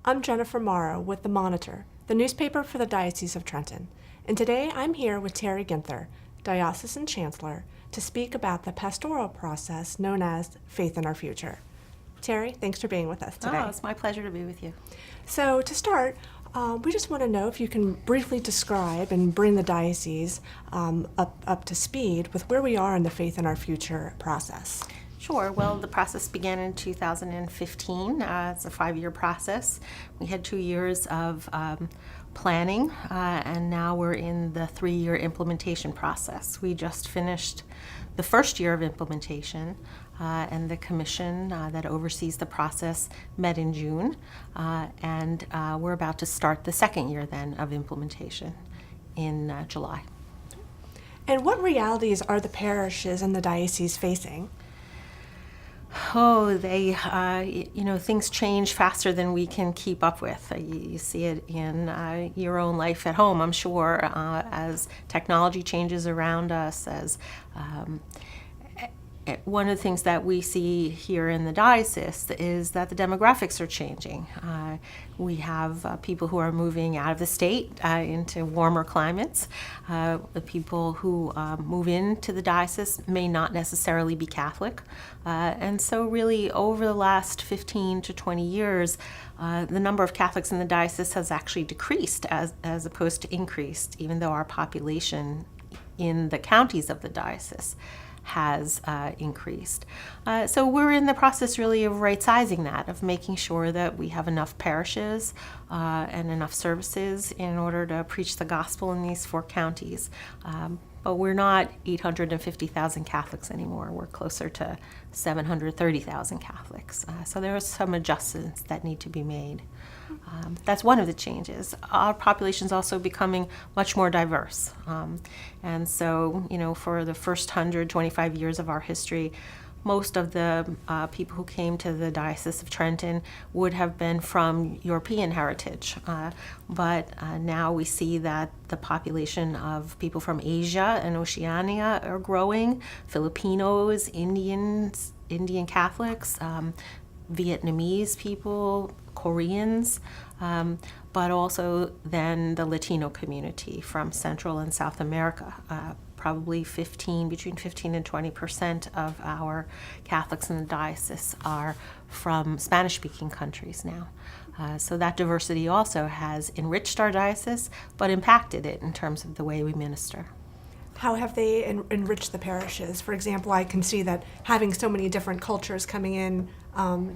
I'm Jennifer Mauro with The Monitor, the newspaper for the Diocese of Trenton, and today I'm here with Terry Ginther, Diocesan Chancellor, to speak about the pastoral process known as Faith in Our Future. Terry, thanks for being with us today. Oh, it's my pleasure to be with you. So to start, we just want to know if you can briefly describe and bring the diocese up to speed with where we are in the Faith in Our Future process. Sure. Well, the process began in 2015. It's a 5-year process. We had 2 years of planning, and now we're in the 3-year implementation process. We just finished the first year of implementation, and the commission that oversees the process met in June, and we're about to start the second year then of implementation in July. And what realities are the parishes and the diocese facing? Oh, things change faster than we can keep up with. You see it in your own life at home, I'm sure, as technology changes around us, one of the things that we see here in the diocese is that the demographics are changing. We have people who are moving out of the state into warmer climates. The people who move into the diocese may not necessarily be Catholic. And so really over the last 15 to 20 years, the number of Catholics in the diocese has actually decreased as opposed to increased, even though our population in the counties of the diocese has increased. So we're in the process really of right-sizing that, of making sure that we have enough parishes and enough services in order to preach the gospel in these 4 counties. But we're not 850,000 Catholics anymore. We're closer to 730,000 Catholics. So there are some adjustments that need to be made. That's one of the changes. Our population is also becoming much more diverse. And so, for the first 125 years of our history, most of the people who came to the Diocese of Trenton would have been from European heritage. But now we see that the population of people from Asia and Oceania are growing. Filipinos, Indians, Indian Catholics, Vietnamese people, Koreans, but also then the Latino community from Central and South America. Probably between 15 and 20% of our Catholics in the diocese are from Spanish-speaking countries now. So that diversity also has enriched our diocese, but impacted it in terms of the way we minister. How have they enriched the parishes? For example, I can see that having so many different cultures coming in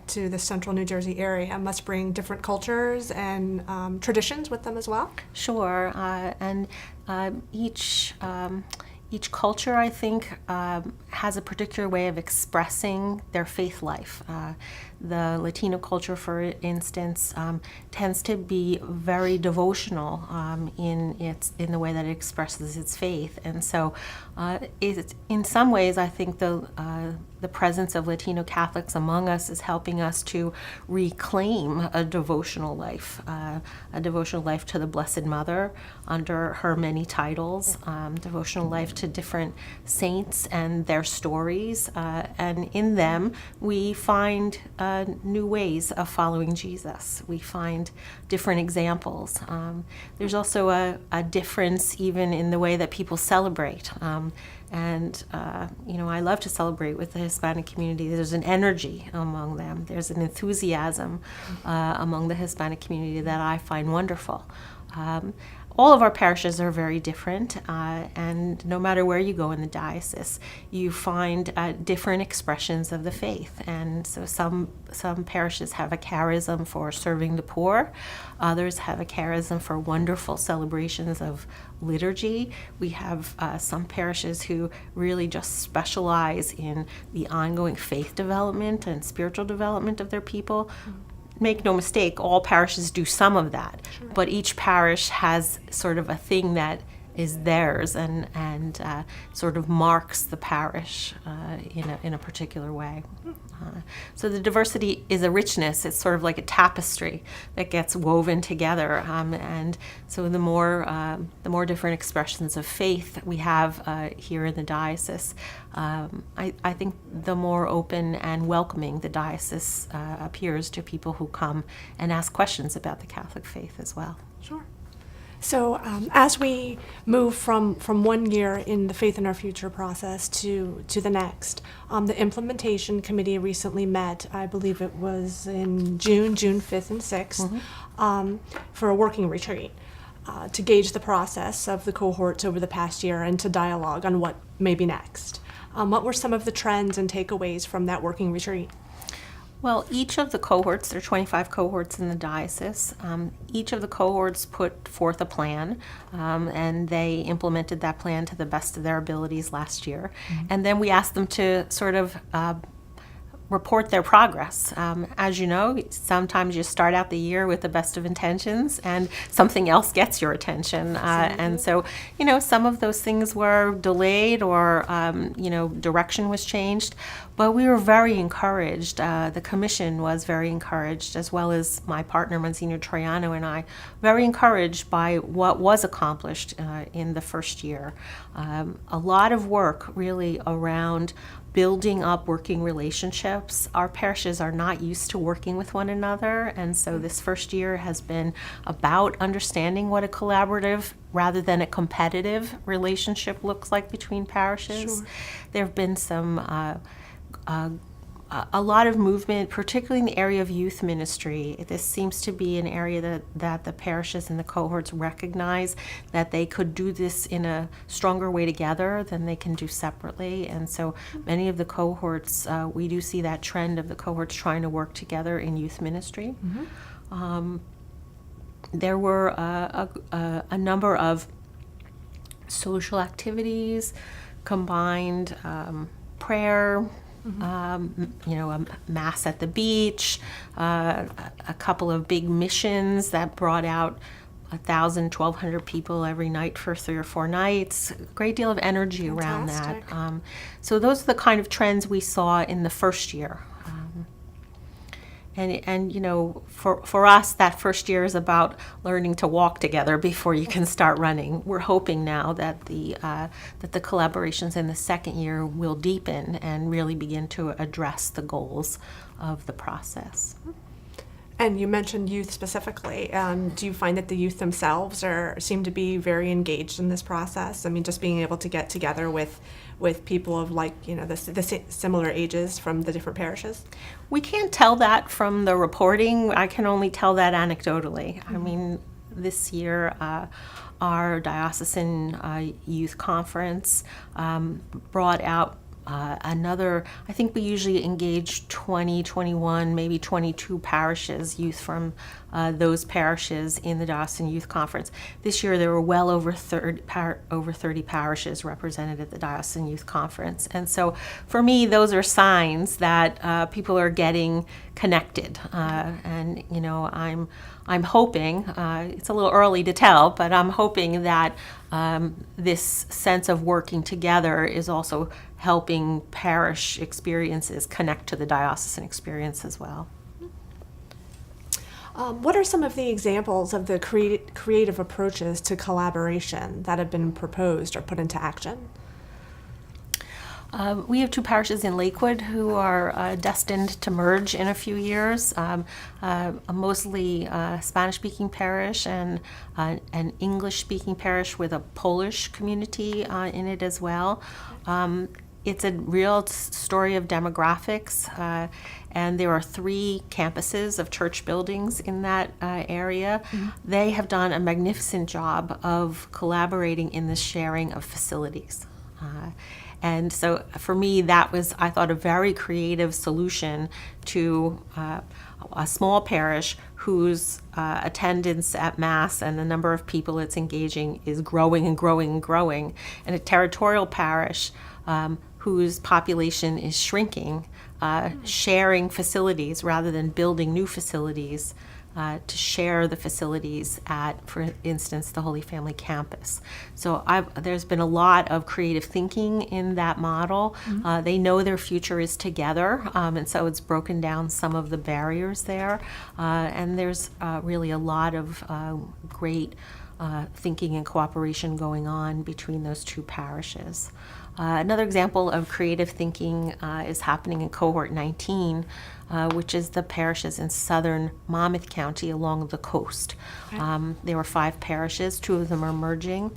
to the central New Jersey area must bring different cultures and traditions with them as well? Sure, and each culture, I think, has a particular way of expressing their faith life. The Latino culture, for instance, tends to be very devotional in the way that it expresses its faith, and so in some ways, I think the presence of Latino Catholics among us is helping us to reclaim a devotional life to the Blessed Mother under her many titles, devotional life to different saints and their stories, and in them we find new ways of following Jesus. We find different examples. There's also a difference even in the way that people celebrate. I love to celebrate with the Hispanic community. There's an energy among them. There's an enthusiasm among the Hispanic community that I find wonderful. All of our parishes are very different, and no matter where you go in the diocese, you find different expressions of the faith. And so some parishes have a charism for serving the poor. Others have a charism for wonderful celebrations of liturgy. We have some parishes who really just specialize in the ongoing faith development and spiritual development of their people. Make no mistake, all parishes do some of that, sure. But each parish has sort of a thing that is theirs and sort of marks the parish in a particular way. So the diversity is a richness. It's sort of like a tapestry that gets woven together, and so the more different expressions of faith we have here in the diocese, I think the more open and welcoming the diocese appears to people who come and ask questions about the Catholic faith as well. Sure. So as we move from one year in the Faith in Our Future process to the next, the implementation committee recently met, I believe it was in June 5th and 6th, for a working retreat to gauge the process of the cohorts over the past year and to dialogue on what may be next. What were some of the trends and takeaways from that working retreat? Well, each of the cohorts, there are 25 cohorts in the diocese, each of the cohorts put forth a plan, and they implemented that plan to the best of their abilities last year. And then we asked them to sort of report their progress. As you know, sometimes you start out the year with the best of intentions and something else gets your attention. And so, some of those things were delayed or, direction was changed. But we were very encouraged. The commission was very encouraged, as well as my partner, Monsignor Troiano, and I, very encouraged by what was accomplished in the first year. A lot of work really around building up working relationships. Our parishes are not used to working with one another, and so this first year has been about understanding what a collaborative rather than a competitive relationship looks like between parishes. Sure. There have been some a lot of movement, particularly in the area of youth ministry. This seems to be an area that the parishes and the cohorts recognize that they could do this in a stronger way together than they can do separately. And so many of the cohorts, we do see that trend of the cohorts trying to work together in youth ministry. There were a number of social activities, combined prayer, a mass at the beach, a couple of big missions that brought out 1,000, 1,200 people every night for 3 or 4 nights. A great deal of energy around that. So those are the kind of trends we saw in the first year. And for us, that first year is about learning to walk together before you can start running. We're hoping now that the collaborations in the second year will deepen and really begin to address the goals of the process. And you mentioned youth specifically. Do you find that the youth themselves seem to be very engaged in this process? I mean, just being able to get together with people of the similar ages from the different parishes? We can't tell that from the reporting. I can only tell that anecdotally. I mean, this year, our diocesan youth conference brought out another, I think we usually engage 20, 21, maybe 22 parishes, youth from those parishes in the Diocesan Youth Conference. This year there were well over 30 parishes represented at the Diocesan Youth Conference. And so for me, those are signs that people are getting connected. And I'm hoping, it's a little early to tell, but I'm hoping that this sense of working together is also helping parish experiences connect to the diocesan experience as well. What are some of the examples of the creative approaches to collaboration that have been proposed or put into action? We have 2 parishes in Lakewood who are destined to merge in a few years, a mostly Spanish-speaking parish and an English-speaking parish with a Polish community in it as well. It's a real story of demographics, and there are 3 campuses of church buildings in that area. They have done a magnificent job of collaborating in the sharing of facilities. And so for me, that was, I thought, a very creative solution to a small parish whose attendance at Mass and the number of people it's engaging is growing and growing and growing, and a territorial parish whose population is shrinking, sharing facilities rather than building new facilities, to share the facilities at, for instance, the Holy Family campus. So there's been a lot of creative thinking in that model. They know their future is together, and so it's broken down some of the barriers there. And there's really a lot of great thinking and cooperation going on between those two parishes. Another example of creative thinking is happening in Cohort 19, which is the parishes in southern Monmouth County along the coast. Okay. There were 5 parishes, 2 of them are merging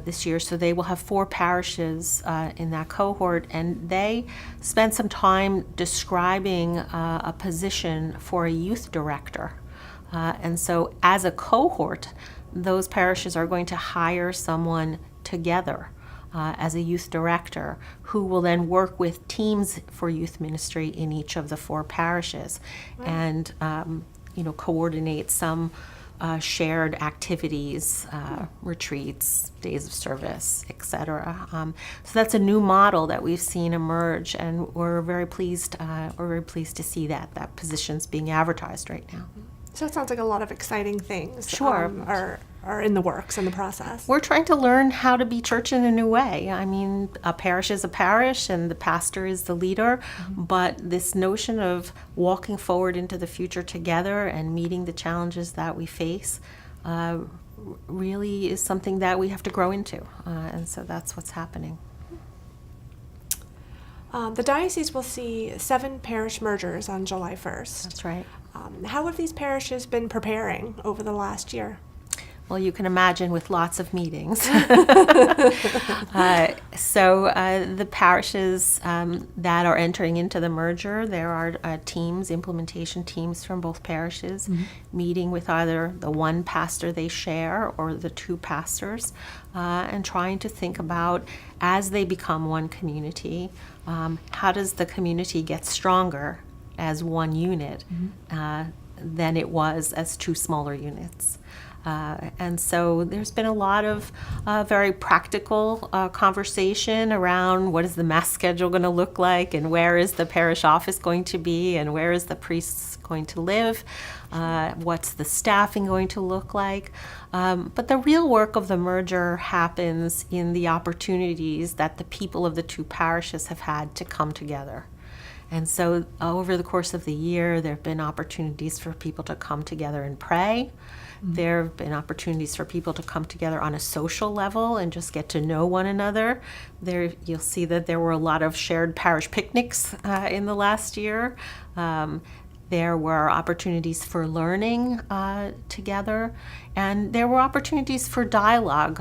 this year, so they will have 4 parishes in that cohort, and they spent some time describing a position for a youth director. And so as a cohort, those parishes are going to hire someone together as a youth director who will then work with teams for youth ministry in each of the 4 parishes. Wow. And coordinate some shared activities, retreats, days of service, etc. So that's a new model that we've seen emerge, and we're very pleased. We're very pleased to see that position's being advertised right now. So it sounds like a lot of exciting things are in the works, in the process. We're trying to learn how to be church in a new way. I mean, a parish is a parish and the pastor is the leader, but this notion of walking forward into the future together and meeting the challenges that we face really is something that we have to grow into. And so that's what's happening. The diocese will see 7 parish mergers on July 1st. That's right. How have these parishes been preparing over the last year? Well, you can imagine, with lots of meetings. So the parishes that are entering into the merger, there are teams, implementation teams from both parishes, meeting with either the one pastor they share or the 2 pastors, and trying to think about, as they become one community, how does the community get stronger as one unit than it was as 2 smaller units. And so there's been a lot of very practical conversation around what is the mass schedule going to look like, and where is the parish office going to be, and where is the priest going to live, what's the staffing going to look like. But the real work of the merger happens in the opportunities that the people of the 2 parishes have had to come together. And so over the course of the year, there have been opportunities for people to come together and pray. There have been opportunities for people to come together on a social level and just get to know one another. There, you'll see that there were a lot of shared parish picnics in the last year. There were opportunities for learning together, and there were opportunities for dialogue.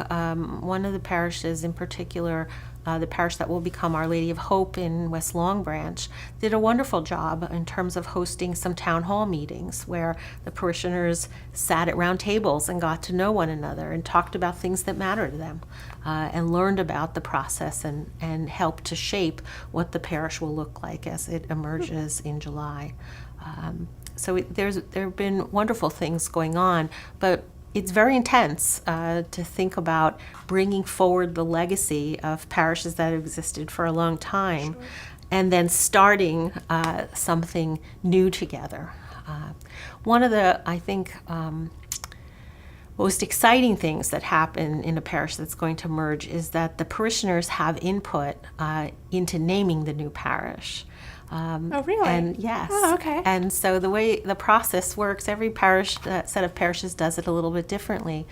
One of the parishes in particular, the parish that will become Our Lady of Hope in West Long Branch, did a wonderful job in terms of hosting some town hall meetings where the parishioners sat at round tables and got to know one another and talked about things that matter to them, and learned about the process and helped to shape what the parish will look like as it emerges in July. So there have been wonderful things going on, but it's very intense to think about bringing forward the legacy of parishes that have existed for a long time, and then starting something new together. One of the, I think, most exciting things that happen in a parish that's going to merge is that the parishioners have input into naming the new parish. Oh, really? And yes. Oh, okay. And so the way the process works, every parish, set of parishes does it a little bit differently.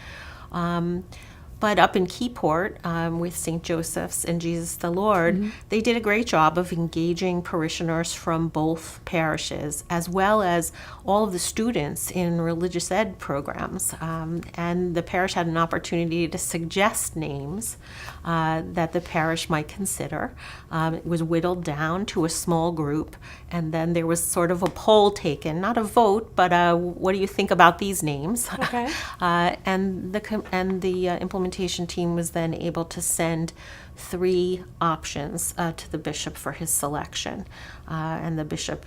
But up in Keyport, with St. Joseph's and Jesus the Lord, they did a great job of engaging parishioners from both parishes, as well as all of the students in religious ed programs. And the parish had an opportunity to suggest names that the parish might consider. It was whittled down to a small group, and then there was sort of a poll taken, not a vote, but what do you think about these names? Okay. And the implementation team was then able to send 3 options to the bishop for his selection. And the bishop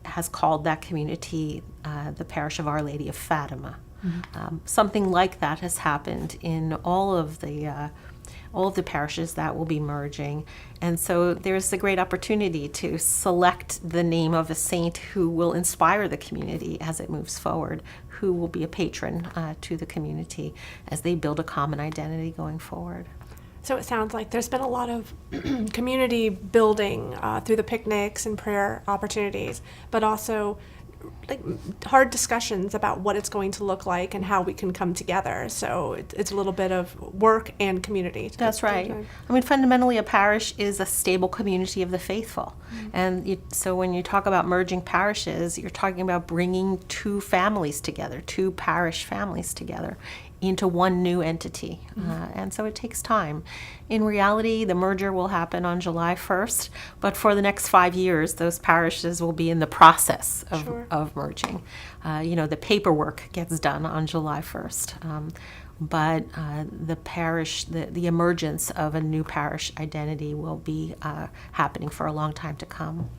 has called that community the Parish of Our Lady of Fatima. Something like that has happened in all of the all of the parishes that will be merging. And so there's a great opportunity to select the name of a saint who will inspire the community as it moves forward, who will be a patron to the community as they build a common identity going forward. So it sounds like there's been a lot of community building through the picnics and prayer opportunities, but also like hard discussions about what it's going to look like and how we can come together. So it's a little bit of work and community. That's right. I mean, fundamentally, a parish is a stable community of the faithful. Mm-hmm. And so when you talk about merging parishes, you're talking about bringing two families together, two parish families together into one new entity. Mm-hmm. And so it takes time. In reality, the merger will happen on July 1st, but for the next 5 years, those parishes will be in the process of merging. The paperwork gets done on July 1st. But the parish, the emergence of a new parish identity will be happening for a long time to come.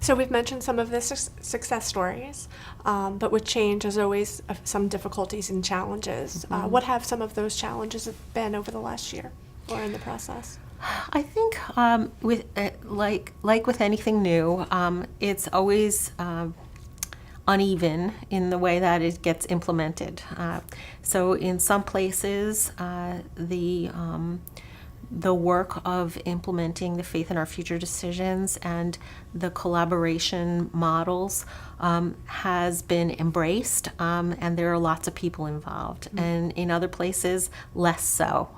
So we've mentioned some of the success stories, but with change, there's always some difficulties and challenges. Mm-hmm. What have some of those challenges been over the last year or in the process? I think with with anything new, it's always uneven in the way that it gets implemented. So in some places, the work of implementing the Faith in Our Future decisions and the collaboration models has been embraced, and there are lots of people involved. Mm-hmm. And in other places, less so.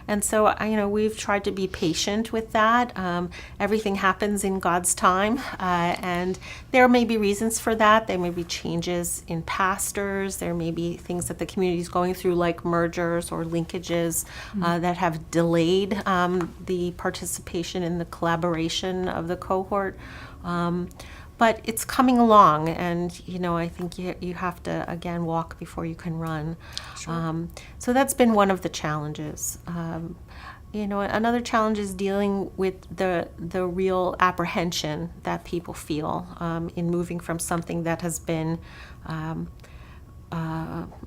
And so, we've tried to be patient with that. Everything happens in God's time, and there may be reasons for that. There may be changes in pastors. There may be things that the community is going through, like mergers or linkages, that have delayed the participation in the collaboration of the cohort. But it's coming along, and I think you have to again walk before you can run. Sure. So that's been one of the challenges. Another challenge is dealing with the real apprehension that people feel in moving from something that has been a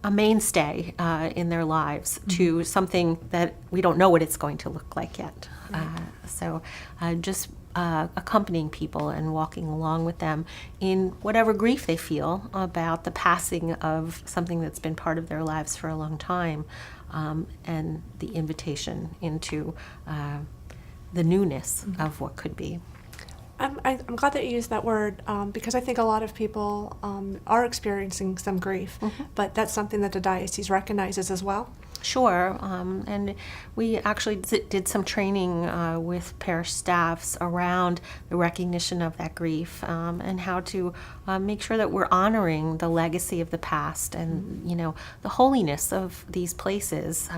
mainstay in their lives, mm-hmm. to something that we don't know what it's going to look like yet. Right. Just accompanying people and walking along with them in whatever grief they feel about the passing of something that's been part of their lives for a long time, and the invitation into the newness, mm-hmm. of what could be. I'm glad that you used that word, because I think a lot of people are experiencing some grief, mm-hmm. but that's something that the diocese recognizes as well. Sure, and we actually did some training with parish staffs around the recognition of that grief, and how to make sure that we're honoring the legacy of the past and, the holiness of these places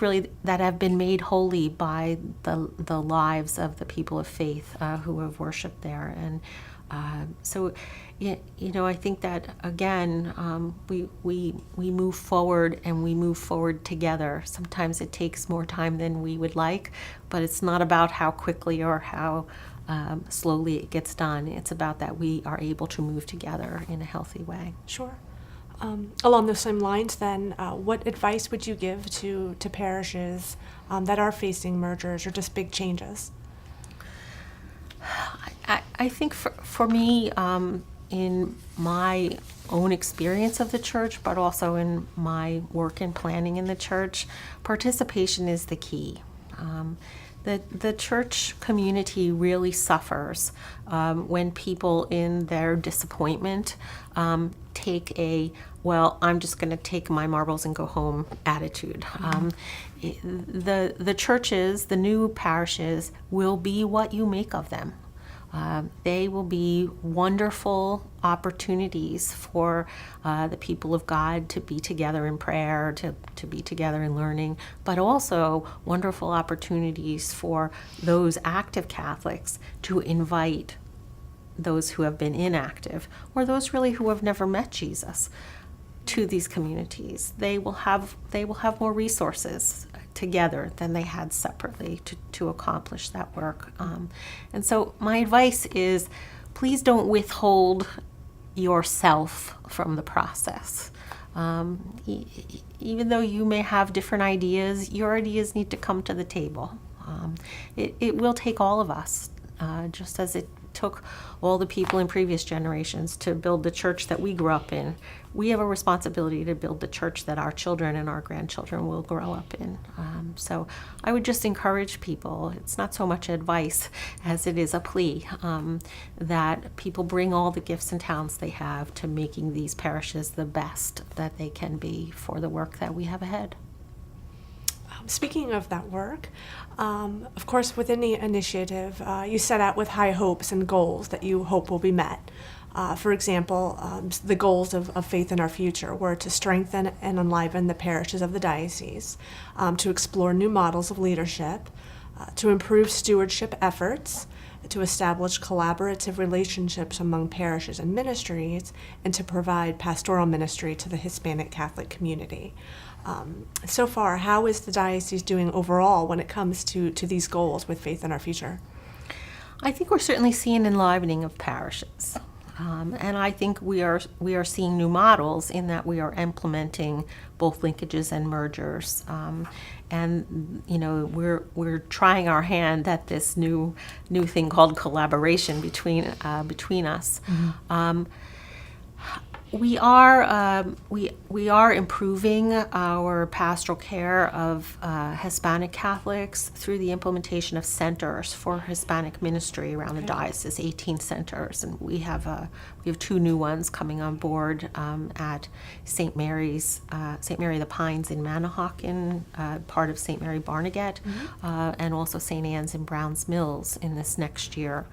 really that have been made holy by the lives of the people of faith who have worshipped there. And so, I think that again, we move forward, and we move forward together. Sometimes it takes more time than we would like, but it's not about how quickly or how slowly it gets done. It's about that we are able to move together in a healthy way. Sure. Along those same lines, then, what advice would you give to parishes that are facing mergers or just big changes? I think for me, in my own experience of the church, but also in my work in planning in the church, participation is the key. The church community really suffers when people in their disappointment take I'm just going to take my marbles and go home attitude. The churches, the new parishes, will be what you make of them. They will be wonderful opportunities for the people of God to be together in prayer, to be together in learning, but also wonderful opportunities for those active Catholics to invite those who have been inactive, or those really who have never met Jesus, to these communities. They will have more resources together than they had separately to accomplish that work. And so my advice is, please don't withhold yourself from the process. Even though you may have different ideas, your ideas need to come to the table. It will take all of us, just as it took all the people in previous generations to build the church that we grew up in. We have a responsibility to build the church that our children and our grandchildren will grow up in. So I would just encourage people, it's not so much advice as it is a plea, that people bring all the gifts and talents they have to making these parishes the best that they can be for the work that we have ahead. Speaking of that work, of course, within the initiative, you set out with high hopes and goals that you hope will be met. For example, the goals of Faith in Our Future were to strengthen and enliven the parishes of the diocese, to explore new models of leadership, to improve stewardship efforts, to establish collaborative relationships among parishes and ministries, and to provide pastoral ministry to the Hispanic Catholic community. So far, how is the diocese doing overall when it comes to these goals with Faith in Our Future? I think we're certainly seeing enlivening of parishes. And I think we are seeing new models in that we are implementing both linkages and mergers. And we're trying our hand at this new thing called collaboration between us. Mm-hmm. We are improving our pastoral care of Hispanic Catholics through the implementation of centers for Hispanic ministry around the diocese, 18 centers, and we have 2 new ones coming on board at St. Mary the Pines in Manahawkin, part of St. Mary Barnegat, mm-hmm. And also St. Anne's in Browns Mills in this next year.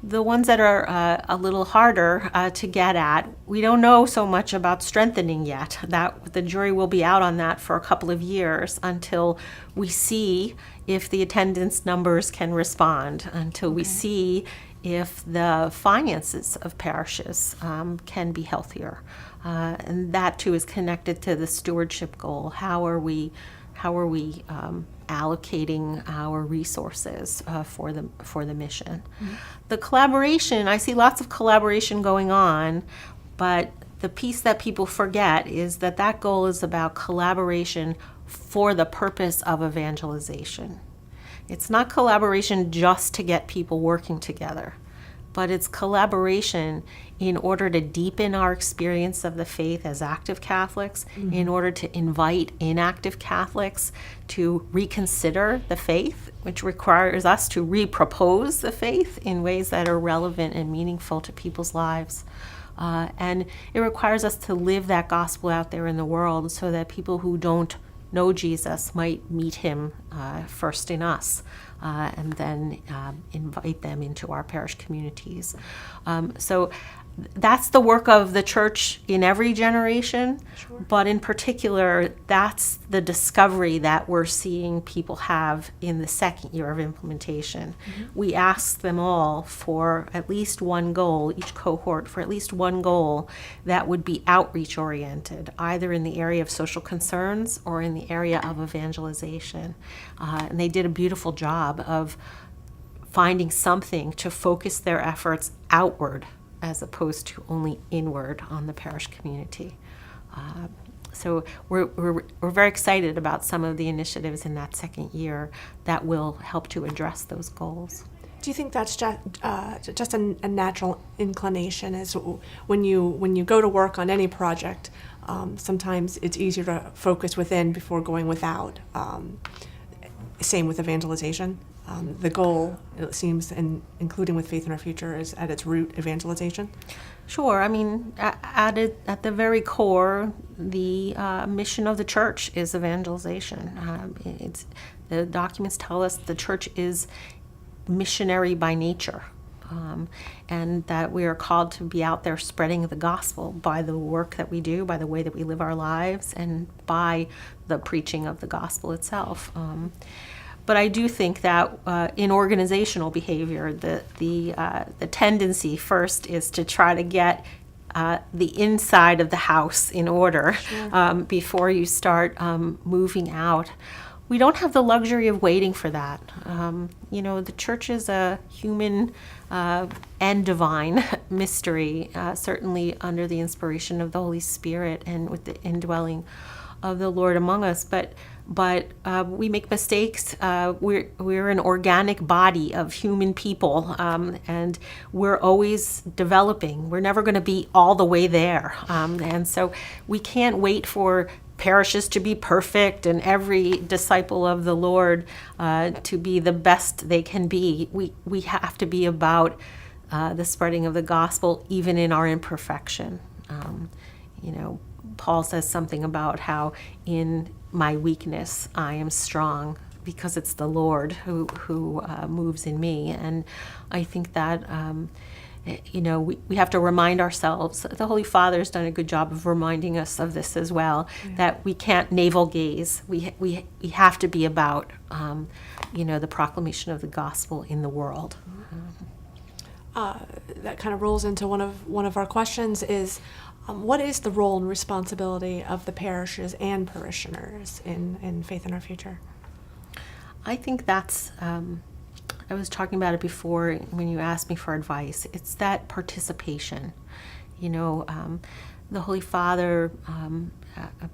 The ones that are a little harder to get at, we don't know so much about strengthening yet. That the jury will be out on that for a couple of years until we see if the attendance numbers can respond, until we see if the finances of parishes can be healthier. And that too is connected to the stewardship goal. How are we allocating our resources for the mission? Mm-hmm. The collaboration, I see lots of collaboration going on, but the piece that people forget is that goal is about collaboration for the purpose of evangelization. It's not collaboration just to get people working together, but it's collaboration in order to deepen our experience of the faith as active Catholics, mm-hmm. in order to invite inactive Catholics to reconsider the faith, which requires us to repropose the faith in ways that are relevant and meaningful to people's lives. And it requires us to live that gospel out there in the world so that people who don't know Jesus might meet him first in us. And then invite them into our parish communities. So that's the work of the church in every generation, sure. But in particular, that's the discovery that we're seeing people have in the second year of implementation. Mm-hmm. We asked them all for at least one goal, each cohort for at least one goal that would be outreach oriented, either in the area of social concerns or in the area of evangelization. And they did a beautiful job of finding something to focus their efforts outward as opposed to only inward on the parish community. So we're very excited about some of the initiatives in that second year that will help to address those goals. Do you think that's just a natural inclination? Is when you go to work on any project, sometimes it's easier to focus within before going without. Same with evangelization. The goal, it seems, including with Faith in Our Future, is at its root evangelization? Sure. I mean, at the very core, the mission of the church is evangelization. The documents tell us the church is missionary by nature, and that we are called to be out there spreading the gospel by the work that we do, by the way that we live our lives, and by the preaching of the gospel itself. But I do think that in organizational behavior, the tendency first is to try to get the inside of the house in order, sure. Before you start moving out. we don't have the luxury of waiting for that. The church is a human and divine mystery, certainly under the inspiration of the Holy Spirit and with the indwelling of the Lord among us. But we make mistakes. We're an organic body of human people, and we're always developing. We're never going to be all the way there, and so we can't wait for parishes to be perfect and every disciple of the Lord to be the best they can be. We have to be about the spreading of the gospel, even in our imperfection. Paul says something about how in my weakness I am strong, because it's the Lord who moves in me. And I think that we have to remind ourselves. The Holy Father has done a good job of reminding us of this as well, that we can't navel gaze. We have to be about the proclamation of the gospel in the world. That kind of rolls into one of our questions is, what is the role and responsibility of the parishes and parishioners in Faith in Our Future? I think that's, I was talking about it before when you asked me for advice. It's that participation. The Holy Father,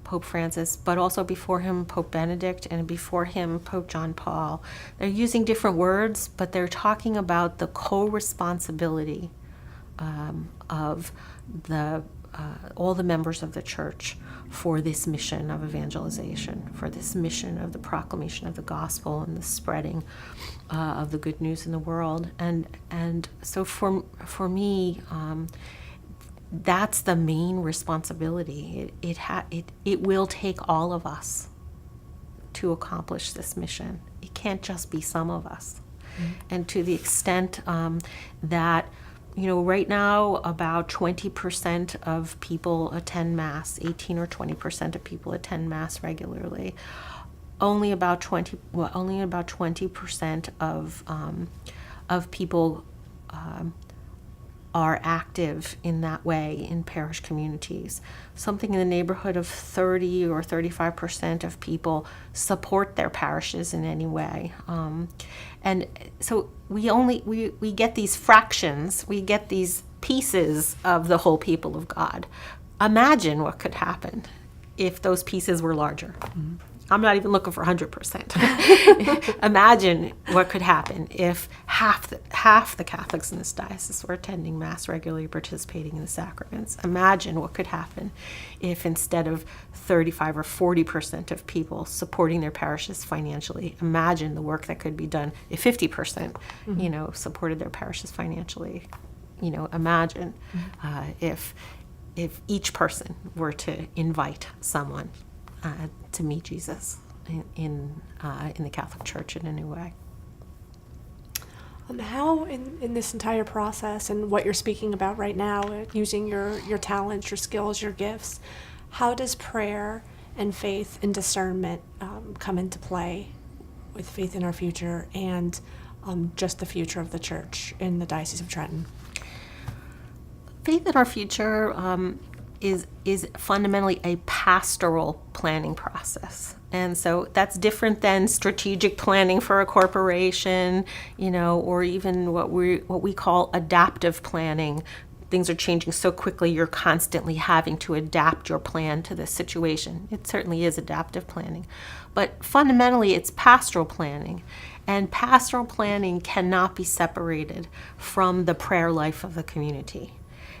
Pope Francis, but also before him Pope Benedict, and before him Pope John Paul. They're using different words, but they're talking about the co-responsibility of all the members of the church for this mission of evangelization, for this mission of the proclamation of the gospel and the spreading of the good news in the world. And so for me, that's the main responsibility. It will take all of us to accomplish this mission. It can't just be some of us. Mm-hmm. And to the extent that right now, about 20% of people attend Mass, 18 or 20% of people attend Mass regularly. Only about 20% of people are active in that way in parish communities. Something in the neighborhood of 30 or 35% of people support their parishes in any way. And so we get these fractions, we get these pieces of the whole people of God. Imagine what could happen if those pieces were larger. Mm-hmm. I'm not even looking for 100%. Imagine what could happen if half the Catholics in this diocese were attending Mass regularly, participating in the sacraments. Imagine what could happen if instead of 35 or 40% of people supporting their parishes financially, imagine the work that could be done if 50%, supported their parishes financially. Imagine if each person were to invite someone to meet Jesus in the Catholic Church in a new way. How in this entire process and what you're speaking about right now, using your talents, your skills, your gifts, how does prayer and faith and discernment come into play with Faith in Our Future and just the future of the Church in the Diocese of Trenton? Faith in Our Future is fundamentally a pastoral planning process. And so that's different than strategic planning for a corporation, or even what we call adaptive planning. Things are changing so quickly, you're constantly having to adapt your plan to the situation. It certainly is adaptive planning. But fundamentally, it's pastoral planning. And pastoral planning cannot be separated from the prayer life of the community.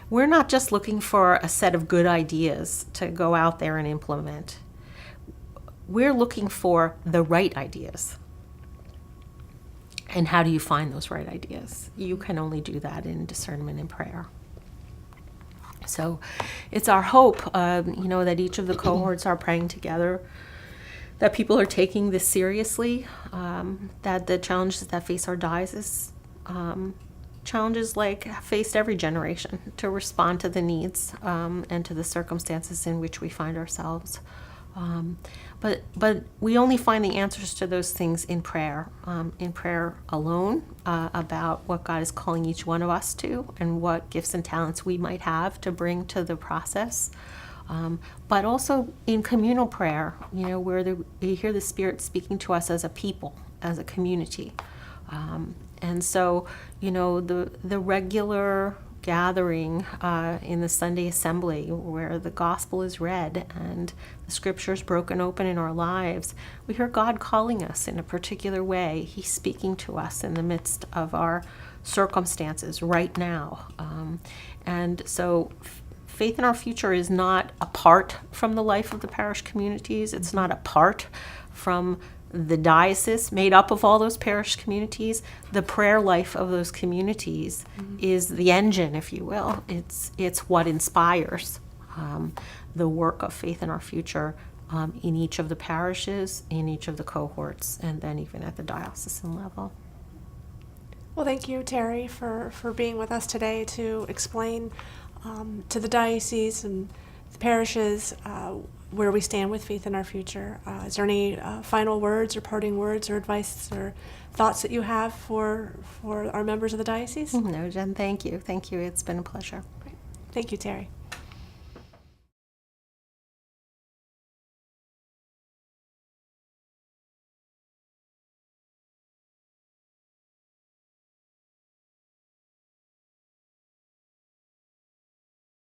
We're not just looking for a set of good ideas to go out there and implement. We're looking for the right ideas. And how do you find those right ideas? You can only do that in discernment and prayer. So it's our hope, that each of the cohorts are praying together, that people are taking this seriously, that the challenges that face our diocese, challenges like have faced every generation, to respond to the needs and to the circumstances in which we find ourselves. But we only find the answers to those things in prayer alone, about what God is calling each one of us to and what gifts and talents we might have to bring to the process. but also in communal prayer, where you hear the Spirit speaking to us as a people, as a community. And so, the regular gathering in the Sunday assembly where the gospel is read and the scriptures broken open in our lives, we hear God calling us in a particular way. He's speaking to us in the midst of our circumstances right now. And so Faith in Our Future is not apart from the life of the parish communities. It's not apart from the diocese made up of all those parish communities. The prayer life of those communities is the engine, if you will. It's what inspires the work of Faith in Our Future in each of the parishes, in each of the cohorts, and then even at the diocesan level. Well, thank you, Terry, for being with us today to explain to the diocese and the parishes where we stand with Faith in Our Future. Is there any final words or parting words or advice or thoughts that you have for our members of the diocese? No, Jen, thank you. Thank you. It's been a pleasure. Great. Thank you, Terry.